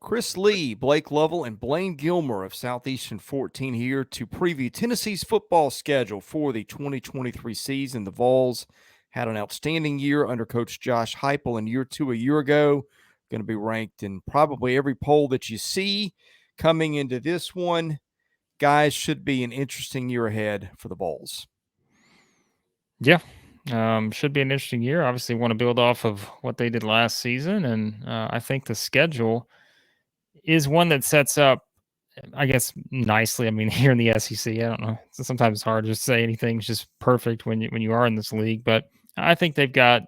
Chris Lee, Blake Lovell, and Blaine Gilmer of Southeastern 14 here to preview Tennessee's football schedule for the 2023 season. The Vols had an outstanding year under Coach Josh Heupel in year two a year ago. Going to be ranked in probably every poll that you see coming into this one. Guys, should be an interesting year ahead for the Vols. Yeah. Should be an interesting year. Obviously, want to build off of what they did last season. And I think the schedule is one that sets up, I guess, nicely. I mean, here in the SEC, I don't know. Sometimes it's hard to say anything's just perfect when you are in this league. But I think they've got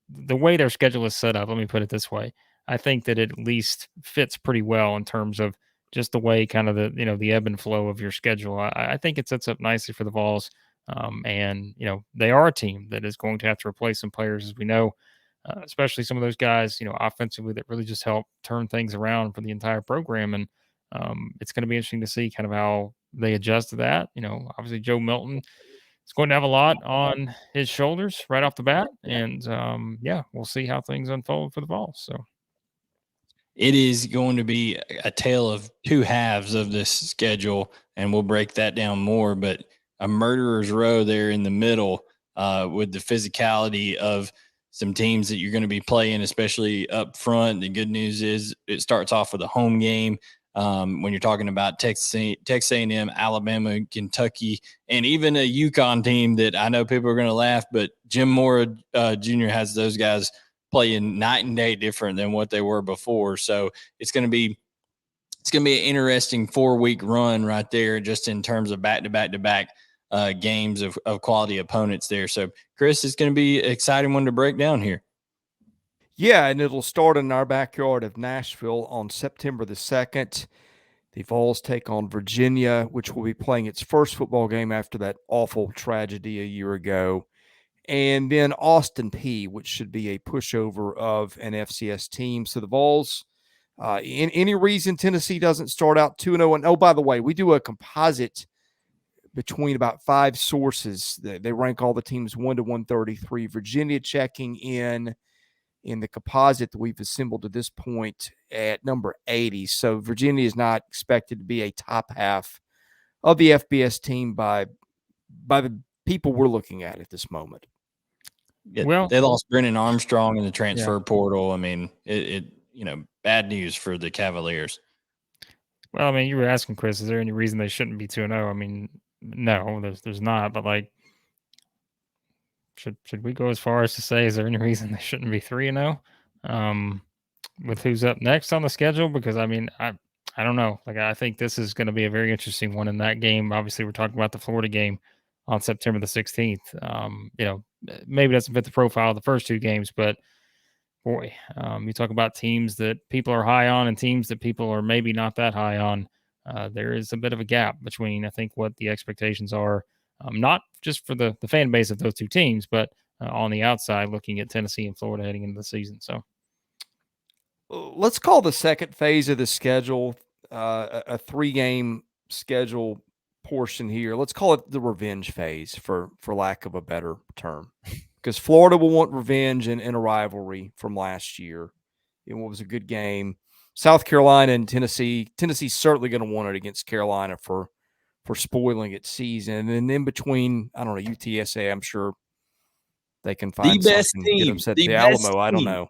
the way their schedule is set up. Let me put it this way. I think that it at least fits pretty well in terms of just the way kind of the ebb and flow of your schedule. I think it sets up nicely for the Vols. And they are a team that is going to have to replace some players, as we know, especially some of those guys, offensively that really just help turn things around for the entire program. And it's going to be interesting to see kind of how they adjust to that. Obviously Joe Milton is going to have a lot on his shoulders right off the bat, and yeah, we'll see how things unfold for the Vols. So it is going to be a tale of two halves of this schedule, and we'll break that down more. But a murderer's row there in the middle with the physicality of some teams that you're going to be playing, especially up front. The good news is it starts off with a home game. When you're talking about Texas A&M, Alabama, Kentucky, and even a UConn team that I know people are going to laugh, but Jim Mora Jr. has those guys playing night and day different than what they were before. So it's going to be an interesting 4-week run right there, just in terms of back-to-back games of quality opponents there. So, Chris, it's going to be an exciting one to break down here. Yeah, and it'll start in our backyard of Nashville on September the 2nd. The Vols take on Virginia, which will be playing its first football game after that awful tragedy a year ago. And then Austin Peay, which should be a pushover of an FCS team. So the Vols, in any reason Tennessee doesn't start out 2-0. And oh, by the way, we do a composite between about 5 sources. They rank all the teams 1 to 133. Virginia checking in the composite that we've assembled to this point at number 80. So Virginia is not expected to be a top half of the FBS team by the people we're looking at this moment. Yeah, well, they lost Brennan Armstrong in the transfer portal. I mean, it bad news for the Cavaliers. Well, I mean, you were asking, Chris, is there any reason they shouldn't be 2-0? I mean, no, there's not. But like, should we go as far as to say, is there any reason they shouldn't be 3-0? With who's up next on the schedule? Because I mean, I don't know. Like, I think this is going to be a very interesting one in that game. Obviously, we're talking about the Florida game on September the 16th. Maybe doesn't fit the profile of the first 2 games, but boy, you talk about teams that people are high on and teams that people are maybe not that high on. There is a bit of a gap between, I think, what the expectations are, not just for the fan base of those 2 teams, but on the outside looking at Tennessee and Florida heading into the season. So let's call the second phase of the schedule a 3-game schedule portion here. Let's call it the revenge phase for lack of a better term, because Florida will want revenge in a rivalry from last year. It was a good game. South Carolina and Tennessee's certainly going to want it against Carolina for spoiling its season. And then in between, I don't know, UTSA, I'm sure they can find the best something team, get upset. The Alamo, I don't know.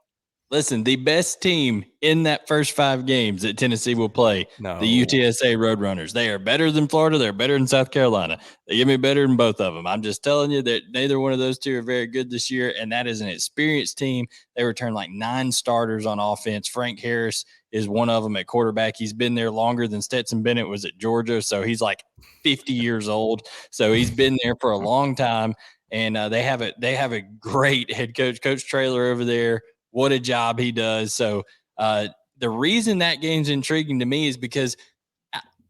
Listen, the best team in that first 5 games that Tennessee will play, the UTSA Roadrunners. They are better than Florida. They're better than South Carolina. They give me better than both of them. I'm just telling you that neither one of those 2 are very good this year, and that is an experienced team. They return like 9 starters on offense. Frank Harris is one of them at quarterback. He's been there longer than Stetson Bennett was at Georgia, so he's like 50 years old. So he's been there for a long time, and they have a great head coach, Coach Traylor over there. What a job he does. So the reason that game's intriguing to me is because,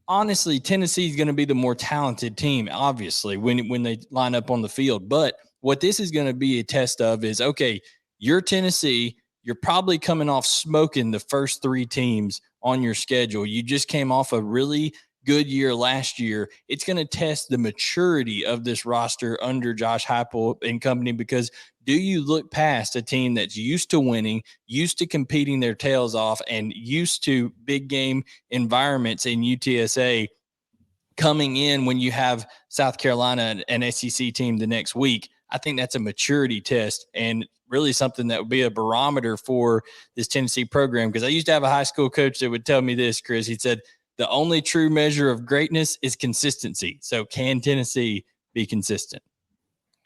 honestly, Tennessee is going to be the more talented team, obviously, when they line up on the field. But what this is going to be a test of is, okay, you're Tennessee. You're probably coming off smoking the first 3 teams on your schedule. You just came off a really good year last year. It's going to test the maturity of this roster under Josh Heupel and company, because Do you look past a team that's used to winning, used to competing their tails off, and used to big game environments in UTSA coming in when you have South Carolina, an SEC team the next week? I think that's a maturity test and really something that would be a barometer for this Tennessee program. Because I used to have a high school coach that would tell me this, Chris. He said, the only true measure of greatness is consistency. So can Tennessee be consistent?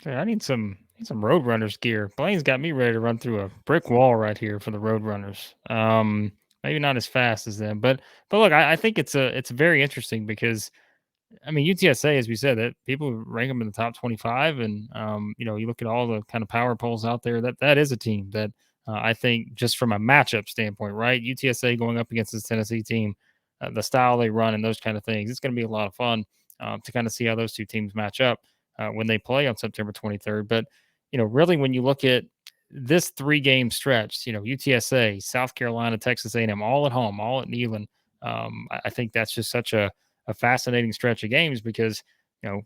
I need some Roadrunners gear. Blaine's got me ready to run through a brick wall right here for the Roadrunners. Maybe not as fast as them, but look, I think it's very interesting because I mean UTSA, as we said, that people rank them in the top 25, and you look at all the kind of power polls out there. That is a team that I think just from a matchup standpoint, right? UTSA going up against this Tennessee team, the style they run and those kind of things, it's going to be a lot of fun to kind of see how those two teams match up when they play on September 23rd. But really, when you look at this 3-game stretch, UTSA, South Carolina, Texas A&M, all at home, all at Neyland. I think that's just such a fascinating stretch of games because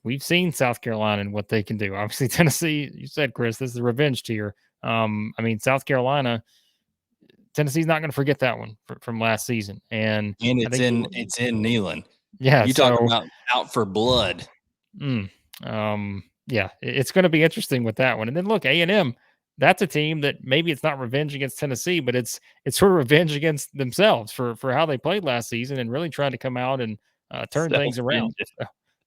we've seen South Carolina and what they can do. Obviously, Tennessee, you said, Chris, this is the revenge tier. I mean, South Carolina, Tennessee's not going to forget that one from last season, and it's in Neyland. Yeah, you talk about out for blood. Yeah, it's going to be interesting with that one. And then look, A&M, that's a team that maybe it's not revenge against Tennessee, but it's sort of revenge against themselves for how they played last season and really trying to come out and turn things around.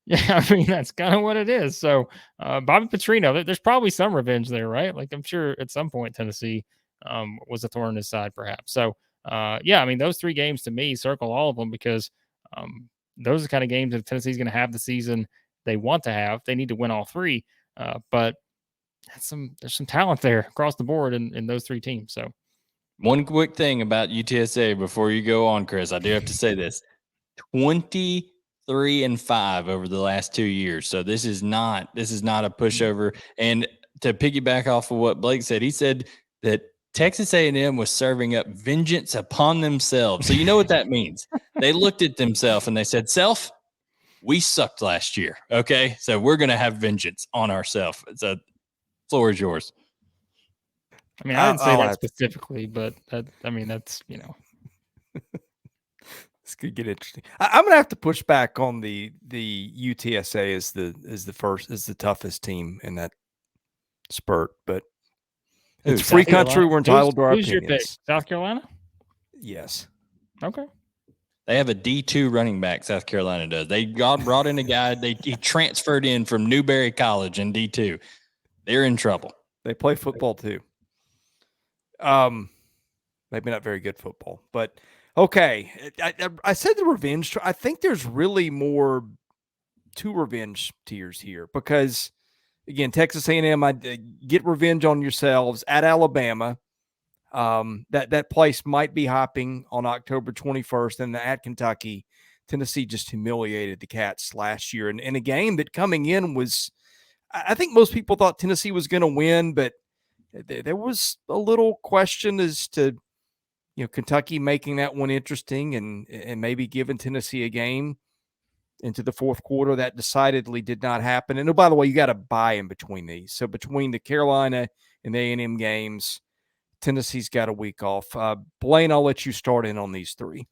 Yeah, I mean, that's kind of what it is. So Bobby Petrino, there's probably some revenge there, right? Like I'm sure at some point Tennessee was a thorn in his side, perhaps. So yeah, I mean, those 3 games to me, circle all of them because those are the kind of games that Tennessee's going to have the season they want to have. They need to win all 3, but there's some talent there across the board in those 3 teams. So one quick thing about UTSA before you go on, Chris, I do have to say this: 23-5 over the last 2 years. So this is not a pushover. And to piggyback off of what Blake said, he said that Texas A&M was serving up vengeance upon themselves. So you know what that means? They looked at themselves and they said, "Self, we sucked last year. Okay, so we're going to have vengeance on ourselves." So, floor is yours. I mean, I didn't say that specifically, but that's This could get interesting. I'm gonna have to push back on the UTSA as the toughest team in that spurt, but it's free country. We're entitled to our opinions. Who's your pick? South Carolina? Yes. Okay. They have a D2 running back, South Carolina does. They brought in a guy, he transferred in from Newberry College in D2. They're in trouble. They play football too. Maybe not very good football, but okay. I said the revenge. I think there's really more to revenge tiers here because, again, Texas A&M, get revenge on yourselves at Alabama. That place might be hopping on October 21st, and at Kentucky, Tennessee just humiliated the Cats last year, and in a game that coming in was, I think most people thought Tennessee was going to win, but there was a little question as to Kentucky making that one interesting and maybe giving Tennessee a game into the fourth quarter. That decidedly did not happen. And by the way, you got to buy in between these. So between the Carolina and the A&M games, Tennessee's got a week off. Blaine, I'll let you start in on these 3.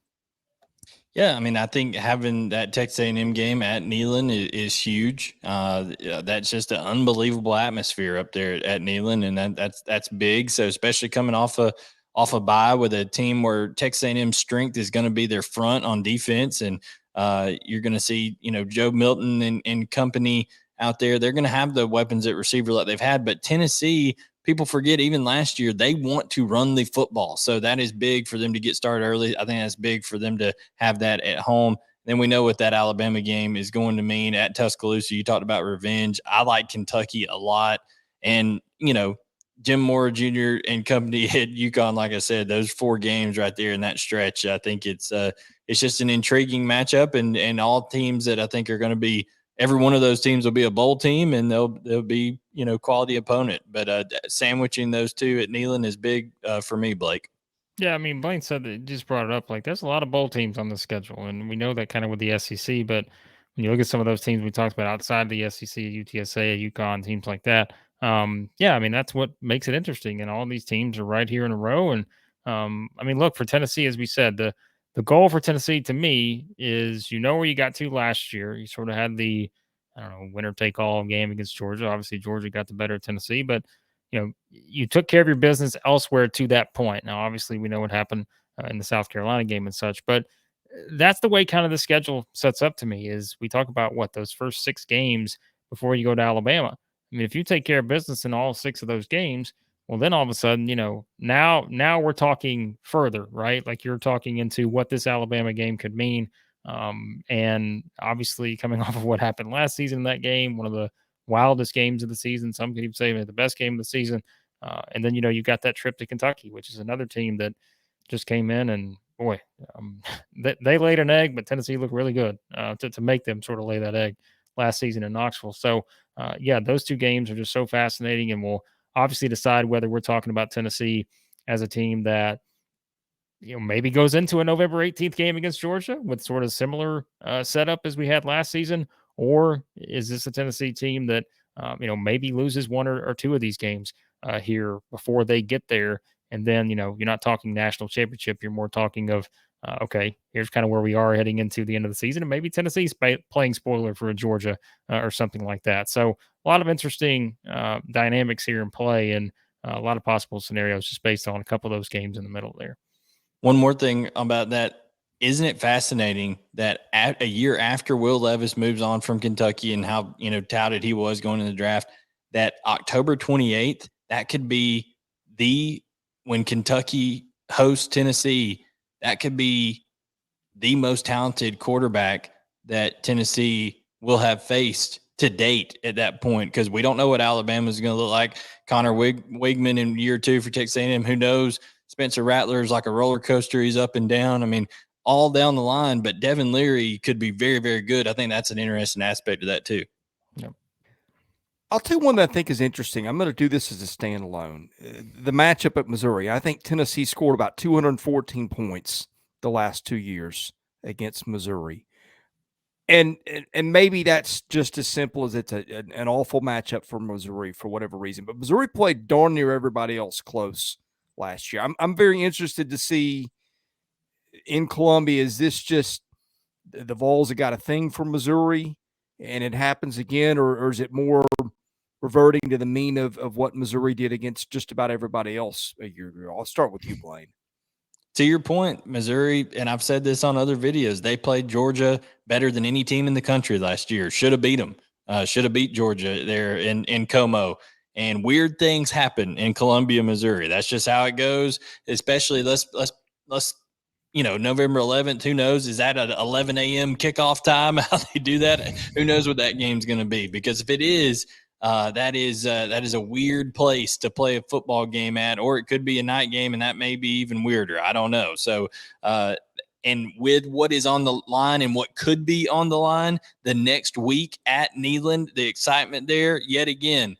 Yeah, I mean, I think having that Texas A&M game at Neyland is huge. That's just an unbelievable atmosphere up there at Neyland, and that's big. So especially coming off a bye with a team where Texas A&M's strength is going to be their front on defense, and you're going to see Joe Milton and company out there. They're going to have the weapons at receiver like they've had, but Tennessee, people forget, even last year, they want to run the football. So that is big for them to get started early. I think that's big for them to have that at home. Then we know what that Alabama game is going to mean at Tuscaloosa. You talked about revenge. I like Kentucky a lot. And, Jim Mora Jr. and company at UConn, like I said, those 4 games right there in that stretch, I think it's just an intriguing matchup. And all teams that I think are going to be, every one of those teams will be a bowl team, and they'll be, quality opponent. But sandwiching those 2 at Neyland is big for me, Blake. Yeah, I mean, Blaine said that, just brought it up. Like, there's a lot of bowl teams on the schedule, and we know that kind of with the SEC. But when you look at some of those teams we talked about outside the SEC, UTSA, UConn, teams like that, yeah, I mean, that's what makes it interesting. And all these teams are right here in a row. And I mean, look, for Tennessee, as we said, the goal for Tennessee to me is, where you got to last year. You sort of had the, I don't know, winner take all game against Georgia. Obviously, Georgia got the better of Tennessee, but you took care of your business elsewhere to that point. Now, obviously, we know what happened in the South Carolina game and such, but that's the way kind of the schedule sets up to me. Is we talk about what those first 6 games before you go to Alabama. I mean, if you take care of business in all 6 of those games, well, then all of a sudden, now we're talking further, right? Like you're talking into what this Alabama game could mean. And obviously, coming off of what happened last season in that game, one of the wildest games of the season, some could even say the best game of the season. And then, you got that trip to Kentucky, which is another team that just came in and boy, they laid an egg, but Tennessee looked really good to make them sort of lay that egg last season in Knoxville. So, yeah, those 2 games are just so fascinating, and will obviously decide whether we're talking about Tennessee as a team that maybe goes into a November 18th game against Georgia with sort of similar setup as we had last season, or is this a Tennessee team that maybe loses 1 or 2 of these games here before they get there, and then you're not talking national championship, you're more talking of okay, here's kind of where we are heading into the end of the season, and maybe Tennessee's playing spoiler for a Georgia or something like that. So a lot of interesting dynamics here in play, and a lot of possible scenarios just based on a couple of those games in the middle there. One more thing about that. Isn't it fascinating that a year after Will Levis moves on from Kentucky and how, touted he was going in the draft, that October 28th, that could be when Kentucky hosts Tennessee, that could be the most talented quarterback that Tennessee will have faced to date at that point, because we don't know what Alabama is going to look like. Connor Wigman in year 2 for Texas A&M, who knows? Spencer Rattler is like a roller coaster. He's up and down. I mean, all down the line, but Devin Leary could be very, very good. I think that's an interesting aspect of that too. Yep. I'll tell you one that I think is interesting. I'm going to do this as a standalone. The matchup at Missouri. I think Tennessee scored about 214 points the last 2 years against Missouri. And maybe that's just as simple as it's an awful matchup for Missouri for whatever reason. But Missouri played darn near everybody else close last year. I'm very interested to see in Columbia, is this just the Vols have got a thing for Missouri and it happens again, or is it more reverting to the mean of what Missouri did against just about everybody else a year ago? I'll start with you, Blaine. To your point, Missouri, and I've said this on other videos, they played Georgia better than any team in the country last year. Should have beat them. Should have beat Georgia there in Como. And weird things happen in Columbia, Missouri. That's just how it goes. Especially let's November 11th. Who knows? Is that at 11 a.m. kickoff time? How they do that? Who knows what that game's going to be? Because if it is, that is a weird place to play a football game at, or it could be a night game, and that may be even weirder. I don't know. So, and with what is on the line and what could be on the line the next week at Neyland, the excitement there, yet again,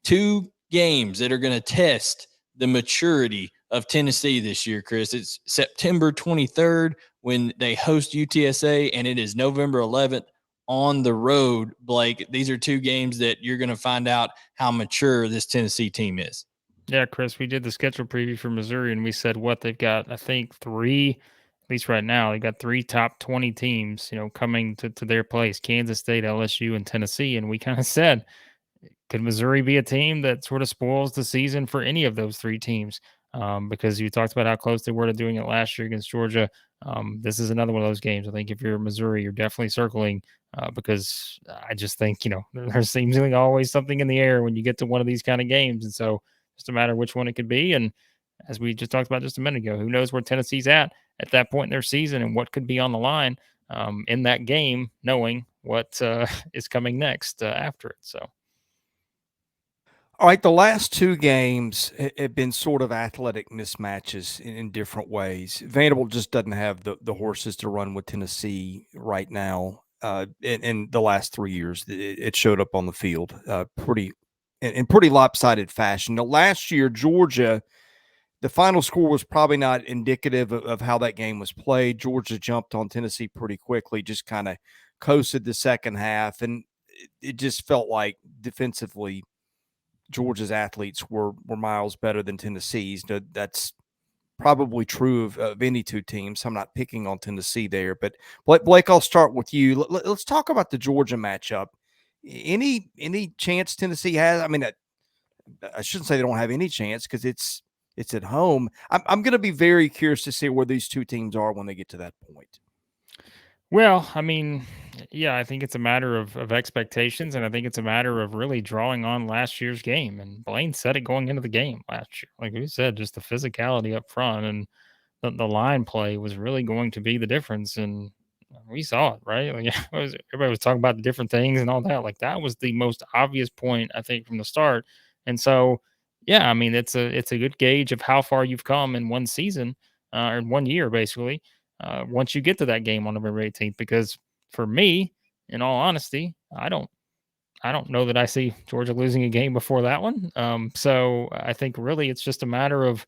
2 games that are going to test the maturity of Tennessee this year, Chris. It's September 23rd when they host UTSA, and it is November 11th on the road, Blake. These are 2 games that you're going to find out how mature this Tennessee team is. Yeah, Chris, we did the schedule preview for Missouri, and we said what they've got. I think 3, at least right now, they've got 3 top 20 teams, coming to their place: Kansas State, LSU, and Tennessee. And we kind of said, could Missouri be a team that sort of spoils the season for any of those 3 teams? Because you talked about how close they were to doing it last year against Georgia. This is another one of those games. I think if you're Missouri, you're definitely circling because I just think, there's seemingly always something in the air when you get to one of these kind of games. And so just a matter of which one it could be. And as we just talked about just a minute ago, who knows where Tennessee's at that point in their season and what could be on the line in that game, knowing what is coming next after it. So. All right, the last 2 games have been sort of athletic mismatches in different ways. Vanderbilt just doesn't have the horses to run with Tennessee right now. In the last 3 years, it showed up on the field pretty lopsided fashion. Now, last year, Georgia, the final score was probably not indicative of how that game was played. Georgia jumped on Tennessee pretty quickly, just kind of coasted the second half, and it just felt like defensively Georgia's athletes were miles better than Tennessee's. That's probably true of any two teams. I'm not picking on Tennessee there, but Blake, I'll start with you. Let's talk about the Georgia matchup. Any chance Tennessee has? I mean, I shouldn't say they don't have any chance because it's at home. I'm going to be very curious to see where these two teams are when they get to that point. Well, I mean, yeah, I think it's a matter of expectations, and I think it's a matter of really drawing on last year's game. And Blaine said it going into the game last year. Like we said, just the physicality up front and the line play was really going to be the difference. And we saw it, right? Like everybody was talking about the different things and all that. Like that was the most obvious point, I think, from the start. And so, yeah, I mean, it's a good gauge of how far you've come in one season or in 1 year, basically. Once you get to that game on November 18th, because for me, in all honesty, I don't know that I see Georgia losing a game before that one. So I think really it's just a matter of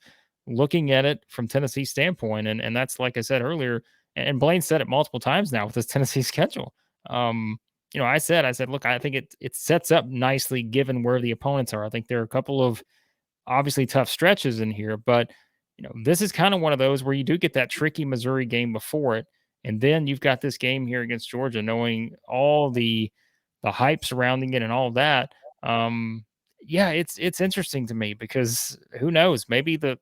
looking at it from Tennessee's standpoint, and that's like I said earlier, and Blaine said it multiple times now with this Tennessee schedule. I said, look, I think it sets up nicely given where the opponents are. I think there are a couple of obviously tough stretches in here, but this is kind of one of those where you do get that tricky Missouri game before it, and then you've got this game here against Georgia, knowing all the hype surrounding it and all of that. Yeah, it's interesting to me because who knows? Maybe the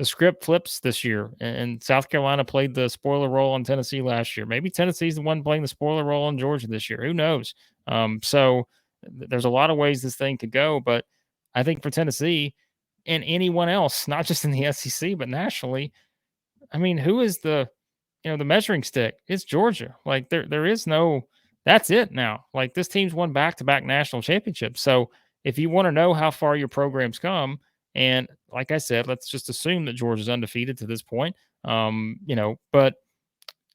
script flips this year, and South Carolina played the spoiler role on Tennessee last year. Maybe Tennessee's the one playing the spoiler role on Georgia this year. Who knows? So there's a lot of ways this thing could go, but I think for Tennessee and anyone else, not just in the SEC but nationally, I mean, who is the measuring stick? It's Georgia. Like there is no. That's it now. Like this team's won back-to-back national championships. So if you want to know how far your program's come, and like I said, let's just assume that Georgia's undefeated to this point. But I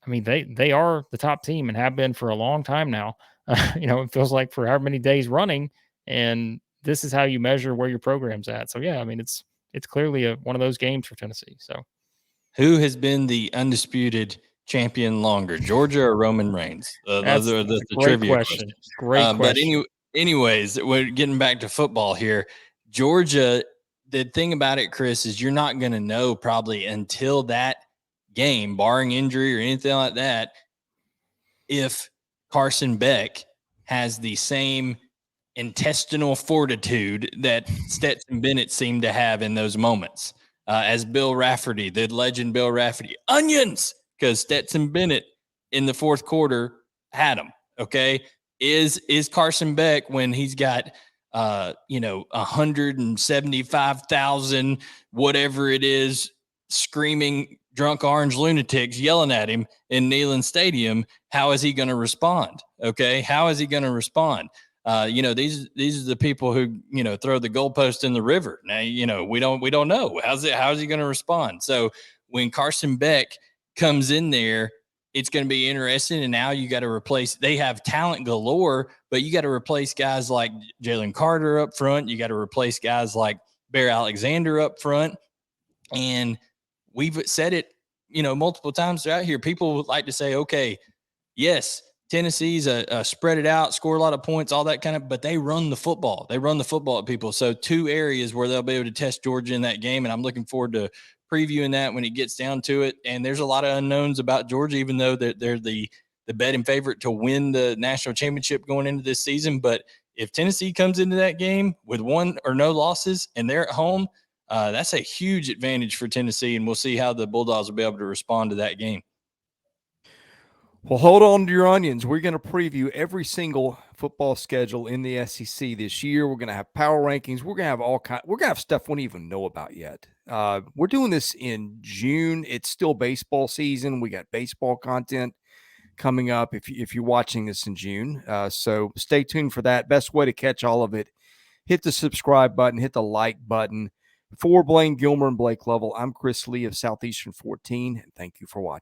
mean they are the top team and have been for a long time now. It feels like for however many days running, and this is how you measure where your program's at. So yeah, I mean it's clearly one of those games for Tennessee. So who has been the undisputed champion longer, Georgia or Roman Reigns? That's Those are the great trivia question. questions. Great question. But anyways, we're getting back to football here. Georgia, the thing about it, Chris, is you're not going to know probably until that game, barring injury or anything like that, if Carson Beck has the same intestinal fortitude that Stetson Bennett seemed to have in those moments. As Bill Rafferty, the legend Bill Rafferty, onions, because Stetson Bennett in the fourth quarter had him. Okay. Is Carson Beck when he's got 175,000, whatever it is, screaming drunk orange lunatics yelling at him in Neyland Stadium, how is he going to respond? Okay. How is he going to respond? These are the people who, throw the goalpost in the river. Now, we don't know. How is he going to respond? So when Carson Beck comes in there, it's going to be interesting. And now you got to replace, they have talent galore, but you got to replace guys like Jalen Carter up front. You got to replace guys like Bear Alexander up front. And we've said it, multiple times throughout here. People would like to say, okay, yes, Tennessee's spread it out, score a lot of points, all that kind of, but they run the football. They run the football at people. So two areas where they'll be able to test Georgia in that game. And I'm looking forward to previewing that when it gets down to it. And there's a lot of unknowns about Georgia, even though they're the betting favorite to win the national championship going into this season. But if Tennessee comes into that game with one or no losses and they're at home, that's a huge advantage for Tennessee. And we'll see how the Bulldogs will be able to respond to that game. Well, hold on to your onions. We're going to preview every single football schedule in the SEC this year. We're going to have power rankings. We're going to have we're going to have stuff we don't even know about yet. We're doing this in June. It's still baseball season. We got baseball content coming up if you're watching this in June. So stay tuned for that. Best way to catch all of it, hit the subscribe button, hit the like button. For Blaine Gilmer and Blake Lovell, I'm Chris Lee of Southeastern 14, and thank you for watching.